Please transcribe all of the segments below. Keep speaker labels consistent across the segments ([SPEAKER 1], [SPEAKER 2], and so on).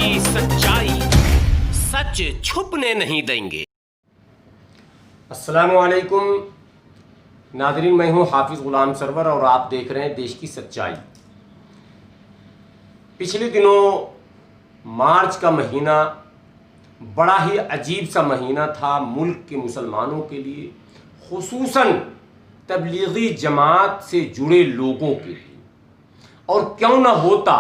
[SPEAKER 1] की सच्चाई सच छुपने नहीं देंगे।
[SPEAKER 2] अस्सलामुअलैकुम नाज़रीन, मैं हूं हाफिज़ गुलाम सरवर और आप देख रहे हैं देश की सच्चाई। पिछले दिनों मार्च का महीना बड़ा ही अजीब सा महीना था मुल्क के मुसलमानों के लिए, खुसूसन तबलीगी जमात से जुड़े लोगों के लिए। और क्यों न होता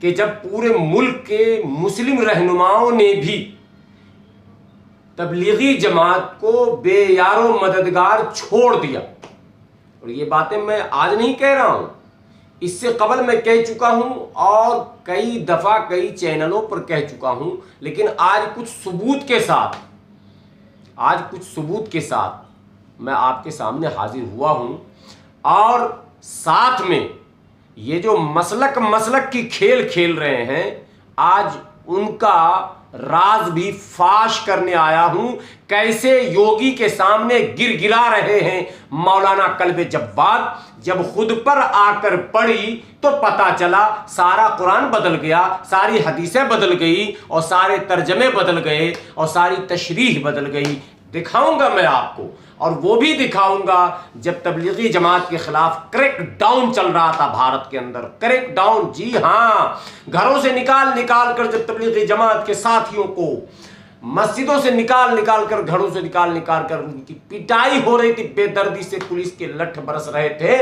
[SPEAKER 2] कि जब पूरे मुल्क के मुस्लिम रहनुमाओं ने भी तबलीगी जमात को बेयारो मददगार छोड़ दिया। और ये बातें मैं आज नहीं कह रहा हूं, इससे कबल मैं कह चुका हूं और कई दफा कई चैनलों पर कह चुका हूं, लेकिन आज कुछ सबूत के साथ मैं आपके सामने हाजिर हुआ हूं। और साथ में ये जो मसलक की खेल खेल रहे हैं, आज उनका राज भी फाश करने आया हूं। कैसे योगी के सामने गिरगिरा रहे हैं मौलाना कल्बे जब्बार। जब खुद पर आकर पड़ी तो पता चला सारा कुरान बदल गया, सारी हदीसें बदल गई और सारे तर्जमे बदल गए और सारी तशरीह बदल गई। दिखाऊंगा मैं आपको, और वो भी दिखाऊंगा जब तबलीगी जमात के खिलाफ क्रैक डाउन चल रहा था भारत के अंदर। क्रैक डाउन, जी हाँ, घरों से निकाल कर जब तबलीगी जमात के साथियों को मस्जिदों से निकाल कर, घरों से निकाल कर उनकी पिटाई हो रही थी, बेदर्दी से पुलिस के लठ बरस रहे थे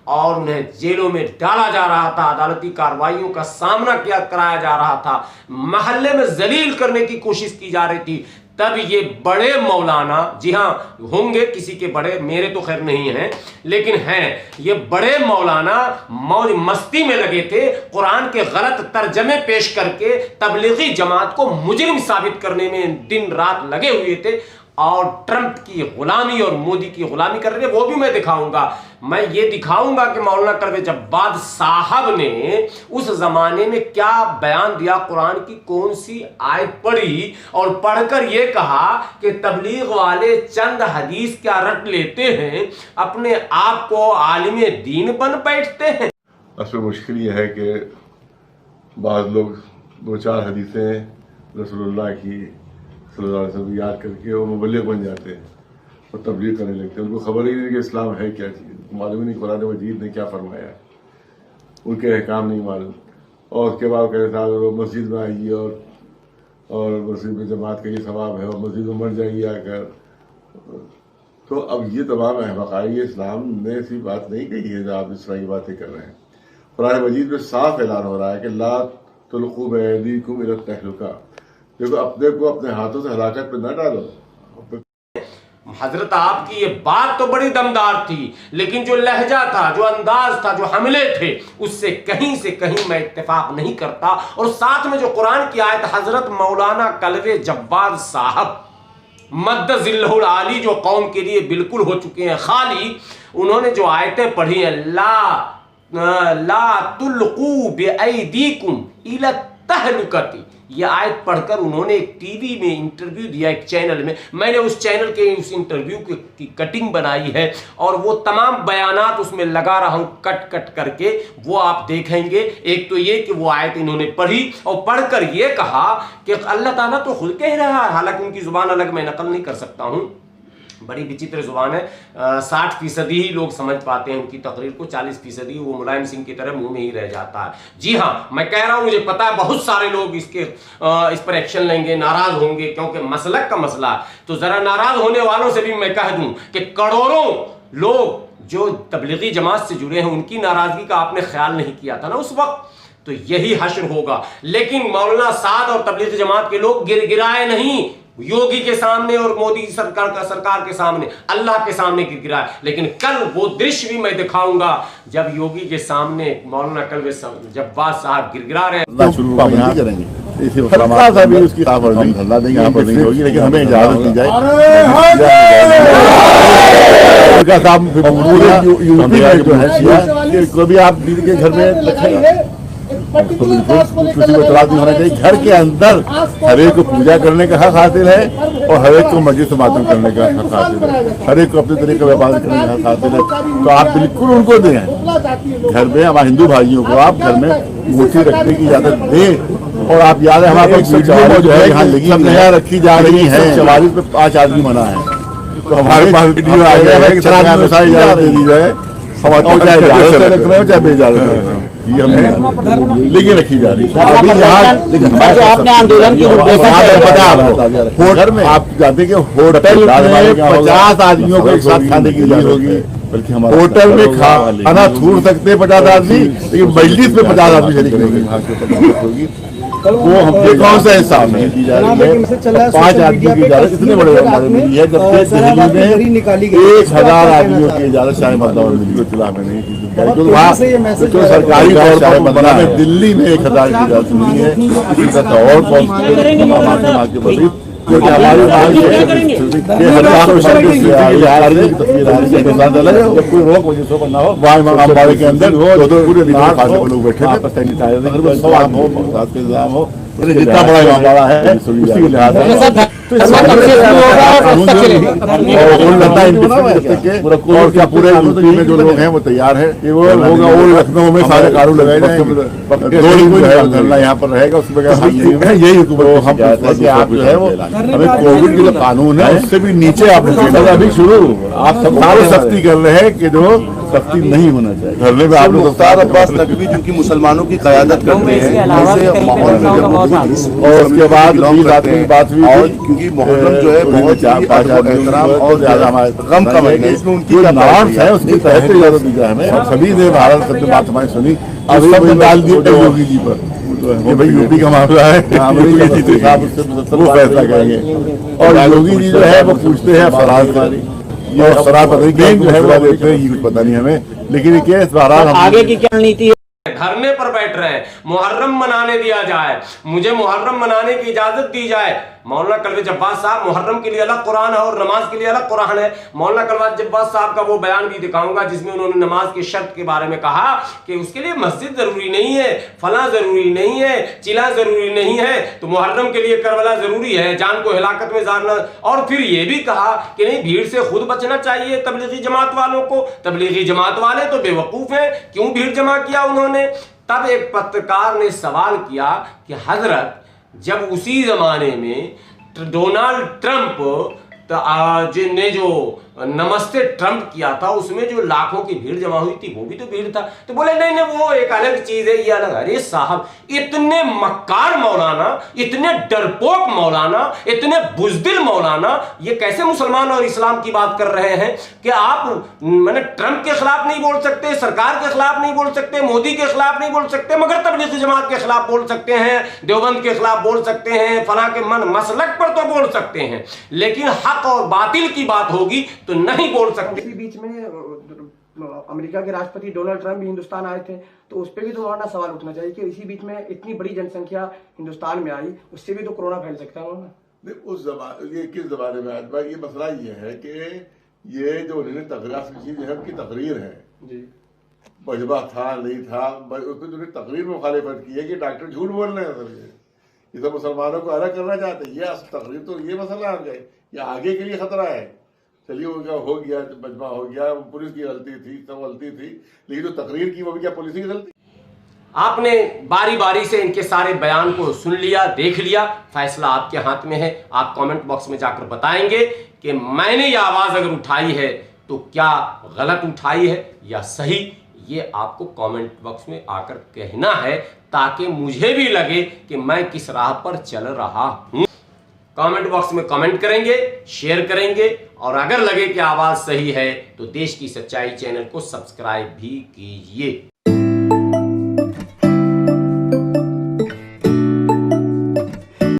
[SPEAKER 2] और उन्हें जेलों में डाला जा रहा था, अदालती कार्रवाइयों का सामना कराया जा रहा था, महल्ले में जलील करने की कोशिश की जा रही थी। तब ये बड़े मौलाना, जी हाँ होंगे किसी के बड़े, मेरे तो खैर नहीं हैं, लेकिन हैं ये बड़े मौलाना मौज मस्ती में लगे थे, कुरान के गलत तर्जमे पेश करके तबलीगी जमात को मुजरिम साबित करने में दिन रात लगे हुए थे और ट्रंप की गुलामी और मोदी की गुलामी कर रहे थे। वो भी मैं दिखाऊंगा। मैं ये दिखाऊंगा कि मौलाना कल्बे जब्बार साहब ने उस जमाने में क्या बयान दिया, कुरान की कौन सी आयत पढ़ी और पढ़कर ये कहा कि तबलीग वाले चंद हदीस क्या रट लेते हैं, अपने आप को आलिम दीन बन बैठते हैं।
[SPEAKER 3] असल मुश्किल ये है कि बाद लोग दो चार हदीसें रसूलुल्लाह की सल्लल्लाहु अलैहि वसल्लम याद करके वो मुबल्लिग बन जाते हैं और तबलीग करने लगते हैं। उनको खबर ही नहीं कि इस्लाम है क्या चीज़, मालूम ही नहीं कुरान मजीद ने क्या फरमाया है, उनके अहकाम नहीं मालूम। और उसके बाद कहते साहब वो मस्जिद में आइए और मस्जिद में जमात का ये सवाब है और मस्जिद में मर जाइए आकर। तो अब ये तमाम अहमकाई इस्लाम ने ऐसी बात नहीं कही है जो आप इस तरह की बातें कर रहे हैं। कुरान मजीद में साफ ऐलान हो रहा है कि ला तुल्कू बिअयदीकुम इला तहलुका, देखो अपने को अपने हाथों से हलाकत पे न डालो।
[SPEAKER 2] हजरत आपकी ये बात तो बड़ी दमदार थी, लेकिन जो लहजा था, जो अंदाज था, जो हमले थे, उससे कहीं मैं इत्तेफाक नहीं करता। और साथ में जो कुरान की आयत हजरत मौलाना कल्बे जब्बार साहब मद्दजिल्लहुल आली जो कौम के लिए बिल्कुल हो चुके हैं खाली, उन्होंने जो आयतें पढ़ी हैं, ला तुल्कू बिअयदीकुम इला तहलुकती, ये आयत पढ़कर उन्होंने एक टीवी में इंटरव्यू दिया, एक चैनल में। मैंने उस चैनल के उस इंटरव्यू की कटिंग बनाई है और वो तमाम बयानात उसमें लगा रहा हूं कट करके, वो आप देखेंगे। एक तो ये कि वो आयत इन्होंने पढ़ी और पढ़कर ये कहा कि अल्लाह ताला तो खुद कह रहा है, हालांकि उनकी जुबान अलग, मैं नकल नहीं कर सकता हूं, बड़ी विचित्र जुबान है। 60% ही लोग समझ पाते हैं उनकी तकरीर को, 40% वो मुलायम सिंह की तरह मुंह में ही रह जाता है। जी हाँ, मैं कह रहा हूं, मुझे पता है बहुत सारे लोग इस पर एक्शन लेंगे, नाराज होंगे, क्योंकि मसलक का मसला है। तो जरा नाराज होने वालों से भी मैं कह दूं कि करोड़ों लोग जो तबलीगी जमात से जुड़े हैं, उनकी नाराजगी का आपने ख्याल नहीं किया था ना उस वक्त, तो यही हश्र होगा। लेकिन मौलाना साद और तबलीगी जमात के लोग गिरगिराए नहीं योगी के सामने और मोदी सरकार के सामने, अल्लाह के सामने गिरगिराए। लेकिन कल वो दृश्य भी मैं दिखाऊंगा जब योगी के सामने मौलाना कल्बे जब्बार साहब गिरगिरा रहे हैं।
[SPEAKER 4] लेकिन हमें इजाजत दी जाए, कभी आप दीदी के घर में रखेगा, किसी को इतराज नहीं होना चाहिए। घर के अंदर हर एक को पूजा करने का हक हासिल है और हर एक को मस्जिद से मातम करने का हक हासिल है, हर एक को अपने तरीके का इबादत करने का हक हासिल है। तो आप बिल्कुल उनको दें घर में, हमारे हिंदू भाइयों को आप घर में मूर्ति रखने की इजाजत दें। और आप याद है हमारे पास वीडियो जो है यहाँ लगी नया रखी जा रही है 44 पे 5 आदमी मना है, तो हमारे पास वीडियो आ गया है कि सरकार में सारी इजाजत दे दी जाए, हम चाहे इजाजत से रख रहे हो चाहे बेइजाजत रख रहे हो, ये हमने लेकिन रखी जा रही है। अभी यहाँ
[SPEAKER 5] आपने आंदोलन की
[SPEAKER 4] होटल में आप जानते हैं कि होटल में 50 आदमियों को एक साथ खाने की इजाजत होगी, बल्कि हमारे होटल में खाना छूट सकते हैं 50 आदमी, लेकिन मजलिस में 50 आदमी शरीक नहीं होगी। वो हमसे कौन सा हिसाब में दी जा रही है 5 आदमी की इजाजत इतने बड़े हमारे मिली है, जबकि दिल्ली में 1000 आदमियों की इजाजत शाही मतदान मिली इतला में नहीं दी, तो सरकारी तौर पर बना है। दिल्ली में 1000 की इजाजत मिली है, इसी तरह और पॉलिसी क्योंकि हमारी जब कोई रोक वजह से बनना हो वहाँ के अंदर पूरे लोग बैठे थे, सैनिटाइजर हो जितना बड़ा मामला है उसी लिहाज और क्या पूरे यूपी में जो लोग हैं वो तैयार है, वो होगा वो लखनऊ में सारे कानून लगाए जाएंगे, धरना यहाँ पर रहेगा, उसमें यही हुकूमत हम कहते हैं आप जो है वो हमें कोविड के जो कानून है उससे भी नीचे आप अभी शुरू आप सब सख्ती कर रहे हैं कि जो सख्ती नहीं होना चाहिए। धरने में आप लोग मुख्तार अब्बास नकवी जो कि मुसलमानों की क़यादत करते हैं और उसके बाद की बात हुई और क्योंकि मुहर्रम जो है बहुत एहतराम और ज्यादा हमारे गम का महीना है, इसमें उनकी नॉर्म्स है उसकी तहत इजाजत दी जाए हमें, सभी ने भारत की बात हमारी सुनी, अभी सब डाल दिए योगी जी पर ये भाई यूपी का मामला है, वो फैसला करेंगे। और योगी जी जो है वो पूछते हैं फराज ये शराब पता नहीं जो है वो देख रहे हैं, ये कुछ पता नहीं हमें, लेकिन ये केस बहरहाल
[SPEAKER 5] आगे की क्या नीति है।
[SPEAKER 2] धरने पर बैठ रहे हैं, मुहर्रम मनाने दिया जाए, मुझे मुहर्रम मनाने की इजाजत दी जाए। मौलाना कलवे जब्बार साहब, मुहर्रम के लिए अलग कुरान है और नमाज के लिए अलग कुरान है। मौलाना कलवे जब्बार साहब का वो बयान भी दिखाऊंगा जिसमें उन्होंने नमाज की शर्त के बारे में कहा कि उसके लिए मस्जिद जरूरी नहीं है, फला जरूरी नहीं है, चिला जरूरी नहीं है, तो मुहर्रम के लिए करबला जरूरी है, जान को हिलाकत में जाना। और फिर ये भी कहा कि नहीं, भीड़ से खुद बचना चाहिए तबलीगी जमात वालों को, तबलीगी जमात वाले तो बेवकूफ हैं, क्यों भीड़ जमा किया उन्होंने। तब एक पत्रकार ने सवाल किया कि हजरत, जब उसी जमाने में डोनाल्ड ट्रंप ने जो नमस्ते ट्रंप किया था उसमें जो लाखों की भीड़ जमा हुई थी वो भी तो भीड़ था, तो बोले नहीं नहीं वो एक अलग चीज है, ये अलग। अरे साहब, इतने मक्कार मौलाना, इतने डरपोक मौलाना, इतने बुजदिल मौलाना, ये कैसे मुसलमान और इस्लाम की बात कर रहे हैं कि आप मैंने ट्रंप के खिलाफ नहीं बोल सकते, सरकार के खिलाफ नहीं बोल सकते, मोदी के खिलाफ नहीं बोल सकते, मगर तबलीगी जमात के खिलाफ बोल सकते हैं, देवबंद के खिलाफ बोल सकते हैं, फला के मसलक पर तो बोल सकते हैं, लेकिन हक और बातिल की बात होगी तो नहीं बोल सकते।
[SPEAKER 6] इसी बीच में अमेरिका के राष्ट्रपति डोनाल्ड ट्रंप भी हिंदुस्तान आए थे, तो उस पर भी तो हमारा सवाल उठना चाहिए कि इसी बीच में इतनी बड़ी जनसंख्या हिंदुस्तान में आई, उससे भी तो कोरोना फैल सकता है ना।
[SPEAKER 3] उस जमाने, ये किस जमाने में आया, ये मसला ये है कि ये जो उन्होंने तकरीर है जी, मजबा था नहीं था, उसमें जो तकरीर में मुखालिफत की है कि डॉक्टर झूठ बोल रहे हैं, ये सब मुसलमानों को अलग करना चाहते हैं, ये तकरीर तो ये मसला आ गए, ये आगे के लिए खतरा है। चलिए हो गया मजमा हो गया, पुलिस की गलती थी, सब गलती थी, लेकिन जो तकरीर की वो भी क्या पुलिस की गलती।
[SPEAKER 2] आपने बारी बारी से इनके सारे बयान को सुन लिया, देख लिया, फैसला आपके हाथ में है। आप कमेंट बॉक्स में जाकर बताएंगे कि मैंने ये आवाज अगर उठाई है तो क्या गलत उठाई है या सही, ये आपको कमेंट बॉक्स में आकर कहना है, ताकि मुझे भी लगे कि मैं किस राह पर चल रहा हूं। कमेंट बॉक्स में कमेंट करेंगे, शेयर करेंगे, और अगर लगे कि आवाज सही है तो देश की सच्चाई चैनल को सब्सक्राइब भी कीजिए।